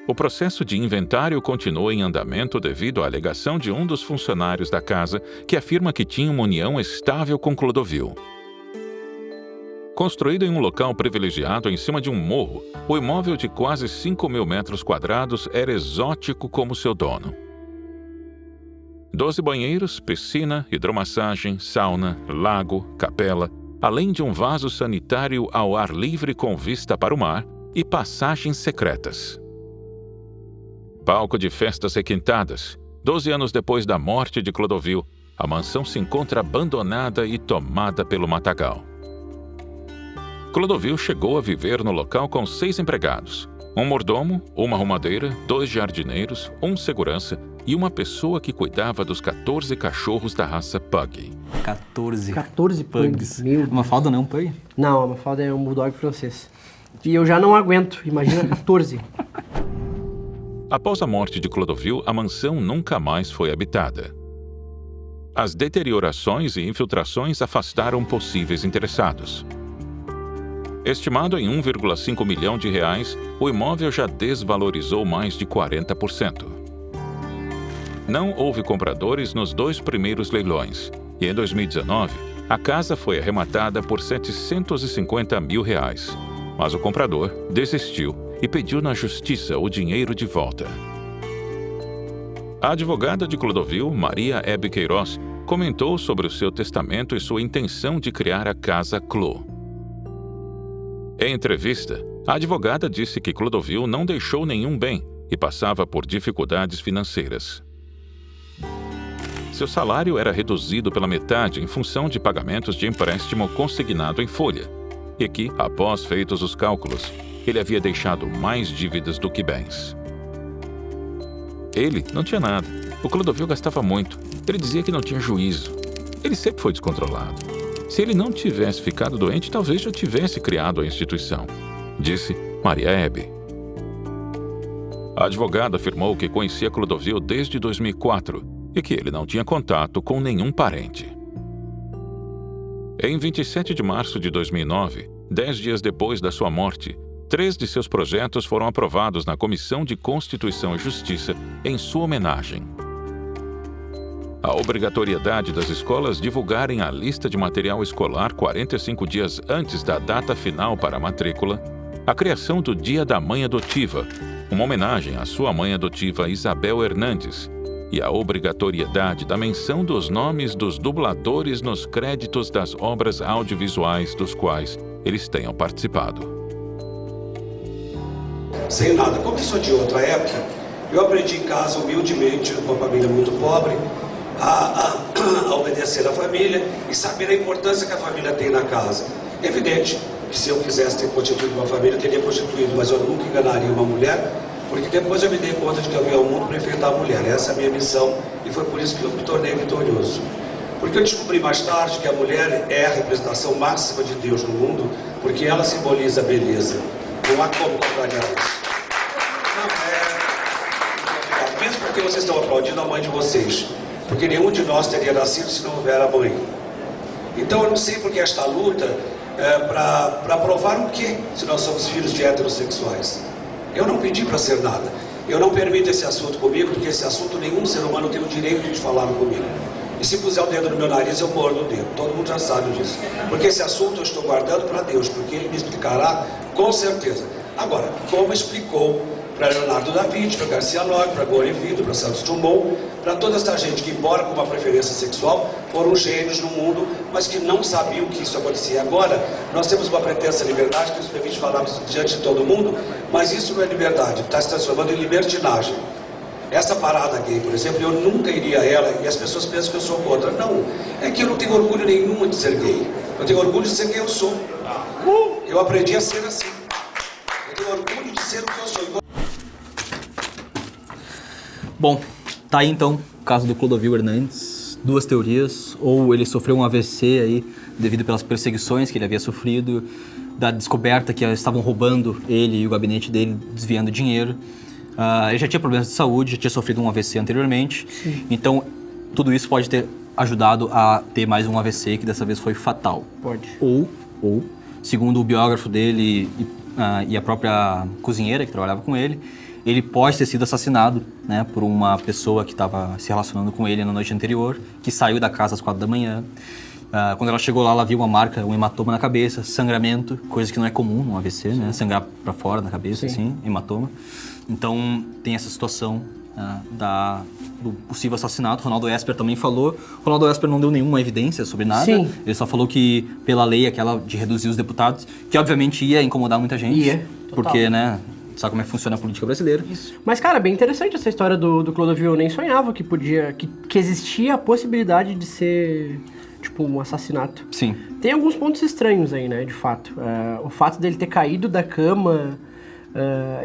Speaker 7: O processo de inventário continuou em andamento devido à alegação de um dos funcionários da casa, que afirma que tinha uma união estável com Clodovil. Construído em um local privilegiado em cima de um morro, o imóvel de quase 5.000 metros quadrados era exótico como seu dono. 12 banheiros, piscina, hidromassagem, sauna, lago, capela, além de um vaso sanitário ao ar livre com vista para o mar e passagens secretas. Palco de festas requintadas. 12 anos depois da morte de Clodovil, a mansão se encontra abandonada e tomada pelo matagal. Clodovil chegou a viver no local com 6 empregados, um mordomo, uma arrumadeira, 2 jardineiros, um segurança e uma pessoa que cuidava dos 14 cachorros da raça Pug.
Speaker 2: 14 pugs.
Speaker 1: Uma Mafalda não é um Pug?
Speaker 2: Não, a Mafalda é um bulldog francês. E eu já não aguento, imagina 14.
Speaker 7: Após a morte de Clodovil, a mansão nunca mais foi habitada. As deteriorações e infiltrações afastaram possíveis interessados. Estimado em 1,5 milhão de reais, o imóvel já desvalorizou mais de 40%. Não houve compradores nos 2 primeiros leilões, e em 2019, a casa foi arrematada por 750 mil reais. Mas o comprador desistiu e pediu na justiça o dinheiro de volta. A advogada de Clodovil, Maria Hebe Queiroz, comentou sobre o seu testamento e sua intenção de criar a Casa Clô. Em entrevista, a advogada disse que Clodovil não deixou nenhum bem e passava por dificuldades financeiras. Seu salário era reduzido pela metade em função de pagamentos de empréstimo consignado em folha, e que, após feitos os cálculos, ele havia deixado mais dívidas do que bens. Ele não tinha nada. O Clodovil gastava muito. Ele dizia que não tinha juízo. Ele sempre foi descontrolado. Se ele não tivesse ficado doente, talvez já tivesse criado a instituição, disse Maria Hebe. A advogada afirmou que conhecia Clodovil desde 2004 e que ele não tinha contato com nenhum parente. Em 27 de março de 2009, 10 dias depois da sua morte, 3 de seus projetos foram aprovados na Comissão de Constituição e Justiça em sua homenagem. A obrigatoriedade das escolas divulgarem a lista de material escolar 45 dias antes da data final para a matrícula, a criação do Dia da Mãe Adotiva, uma homenagem à sua mãe adotiva Isabel Hernandes, e a obrigatoriedade da menção dos nomes dos dubladores nos créditos das obras audiovisuais dos quais eles tenham participado.
Speaker 10: Sem nada. Como eu sou de outra época, eu aprendi em casa, humildemente, com uma família muito pobre, a obedecer à família e saber a importância que a família tem na casa. Evidente que se eu quisesse ter constituído uma família, eu teria constituído, mas eu nunca enganaria uma mulher, porque depois eu me dei conta de que eu vim ao mundo para enfrentar a mulher. Essa é a minha missão e foi por isso que eu me tornei vitorioso. Porque eu descobri mais tarde que a mulher é a representação máxima de Deus no mundo, porque ela simboliza a beleza. Não há como contrariar isso. Não é... Mesmo porque vocês estão aplaudindo a mãe de vocês, porque nenhum de nós teria nascido se não houver a mãe. Então eu não sei por que esta luta para provar o quê, se nós somos filhos de heterossexuais. Eu não pedi para ser nada. Eu não permito esse assunto comigo, porque esse assunto nenhum ser humano tem o direito de falar comigo. E se puser o dedo no meu nariz, eu mordo o dedo. Todo mundo já sabe disso. Porque esse assunto eu estou guardando para Deus, porque Ele me explicará com certeza. Agora, como explicou para Leonardo da Vinci, para Garcia Lorca, para Gorivido, para Santos Dumont, para toda essa gente que, embora com uma preferência sexual, foram gênios no mundo, mas que não sabiam que isso acontecia. Agora, nós temos uma pretensa liberdade que nos permite falar diante de todo mundo, mas isso não é liberdade, está se transformando em libertinagem. Essa parada gay, por exemplo, eu nunca iria a ela e as pessoas pensam que eu sou contra. Não, é que eu não tenho orgulho nenhum de ser gay. Eu tenho orgulho de ser quem eu sou. Eu aprendi a ser assim. Eu tenho orgulho de ser o que eu sou.
Speaker 1: Bom, tá aí então o caso do Clodovil Hernandes. Duas teorias: ou ele sofreu um AVC aí devido pelas perseguições que ele havia sofrido, da descoberta que estavam roubando ele e o gabinete dele, desviando dinheiro. Ele já tinha problemas de saúde, já tinha sofrido um AVC anteriormente. Sim. Então tudo isso pode ter ajudado a ter mais um AVC que dessa vez foi fatal.
Speaker 2: Pode.
Speaker 1: Ou segundo o biógrafo dele e a própria cozinheira que trabalhava com ele pode ter sido assassinado, né, por uma pessoa que estava se relacionando com ele na noite anterior, que saiu da casa às 4 da manhã. Quando ela chegou lá, ela viu uma marca, um hematoma na cabeça, sangramento, coisa que não é comum num AVC, né, sangrar para fora da cabeça, assim, hematoma. Então tem essa situação do possível assassinato. Ronaldo Esper também falou. Ronaldo Esper não deu nenhuma evidência sobre nada. Sim. Ele só falou que pela lei aquela de reduzir os deputados, que obviamente ia incomodar muita gente, porque, né, sabe como é que funciona a política brasileira.
Speaker 2: Isso. Mas, cara, bem interessante essa história do Clodovil. Eu nem sonhava que existia a possibilidade de ser, tipo, um assassinato.
Speaker 1: Sim.
Speaker 2: Tem alguns pontos estranhos aí, né, de fato. O fato dele ter caído da cama,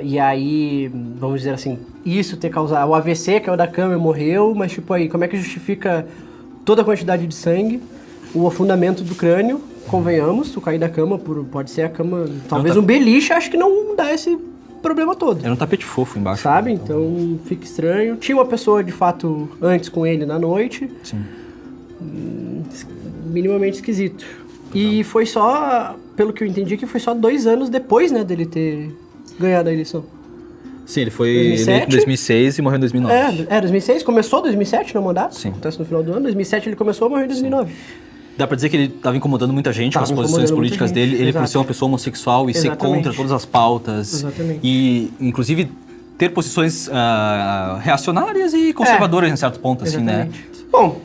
Speaker 2: e aí, vamos dizer assim, isso ter causado... O AVC caiu da cama e morreu, mas, tipo, aí, como é que justifica toda a quantidade de sangue, o afundamento do crânio, convenhamos, tu cair da cama, pode ser a cama... Talvez um beliche, acho que não dá esse problema todo.
Speaker 1: Era um tapete fofo embaixo.
Speaker 2: Sabe? Então fica estranho. Tinha uma pessoa, de fato, antes com ele na noite.
Speaker 1: Sim.
Speaker 2: Minimamente esquisito. E foi só, pelo que eu entendi, que foi só 2 anos depois, né, dele ter ganhado a eleição.
Speaker 1: Sim, ele foi em 2006 e morreu em 2009.
Speaker 2: 2006. Começou em 2007 no mandato.
Speaker 1: Sim.
Speaker 2: Acontece no final do ano. 2007 ele começou, morreu em 2009.
Speaker 1: Dá pra dizer que ele estava incomodando muita gente com as posições políticas dele. Ele, por ser uma pessoa homossexual e ser contra todas as pautas.
Speaker 2: Exatamente.
Speaker 1: E, inclusive, ter posições reacionárias e conservadoras, em certo ponto, assim, né?
Speaker 2: Bom,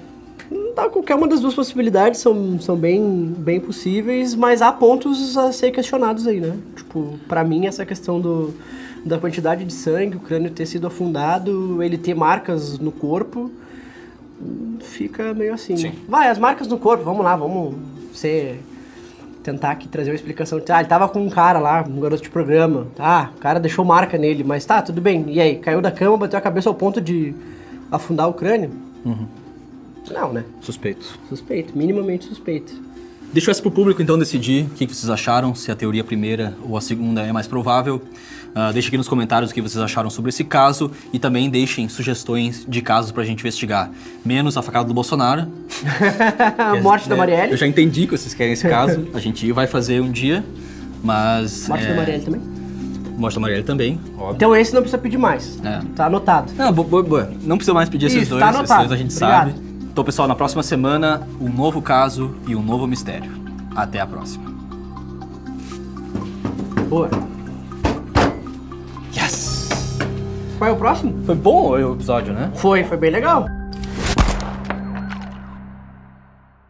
Speaker 2: qualquer uma das duas possibilidades são bem possíveis, mas há pontos a ser questionados aí, né? Tipo, pra mim, essa questão da quantidade de sangue, o crânio ter sido afundado, ele ter marcas no corpo... Fica meio assim. Sim. Vai, as marcas no corpo, vamos lá, tentar aqui trazer uma explicação. Ele tava com um cara lá, um garoto de programa. O cara deixou marca nele, mas tá, tudo bem. E aí, caiu da cama, bateu a cabeça ao ponto de afundar o crânio?
Speaker 1: Uhum.
Speaker 2: Não, né?
Speaker 1: Suspeito,
Speaker 2: minimamente suspeito.
Speaker 1: Deixo essa pro público, então, decidir o que vocês acharam, se a teoria primeira ou a segunda é mais provável. Deixem aqui nos comentários o que vocês acharam sobre esse caso e também deixem sugestões de casos pra gente investigar. Menos a facada do Bolsonaro.
Speaker 2: A morte da Marielle.
Speaker 1: Eu já entendi que vocês querem esse caso. A gente vai fazer um dia, mas...
Speaker 2: Morte da Marielle também?
Speaker 1: Morte da Marielle também, óbvio.
Speaker 2: Então esse não precisa pedir mais. Tá anotado.
Speaker 1: Não, não precisa mais pedir esses dois.
Speaker 2: Tá anotado.
Speaker 1: Esses dois a gente
Speaker 2: Obrigado.
Speaker 1: sabe. Então, pessoal, na próxima semana, um novo caso e um novo mistério. Até a próxima.
Speaker 2: Boa.
Speaker 1: Yes!
Speaker 2: Qual é o próximo?
Speaker 1: Foi bom o episódio, né?
Speaker 2: Foi bem legal.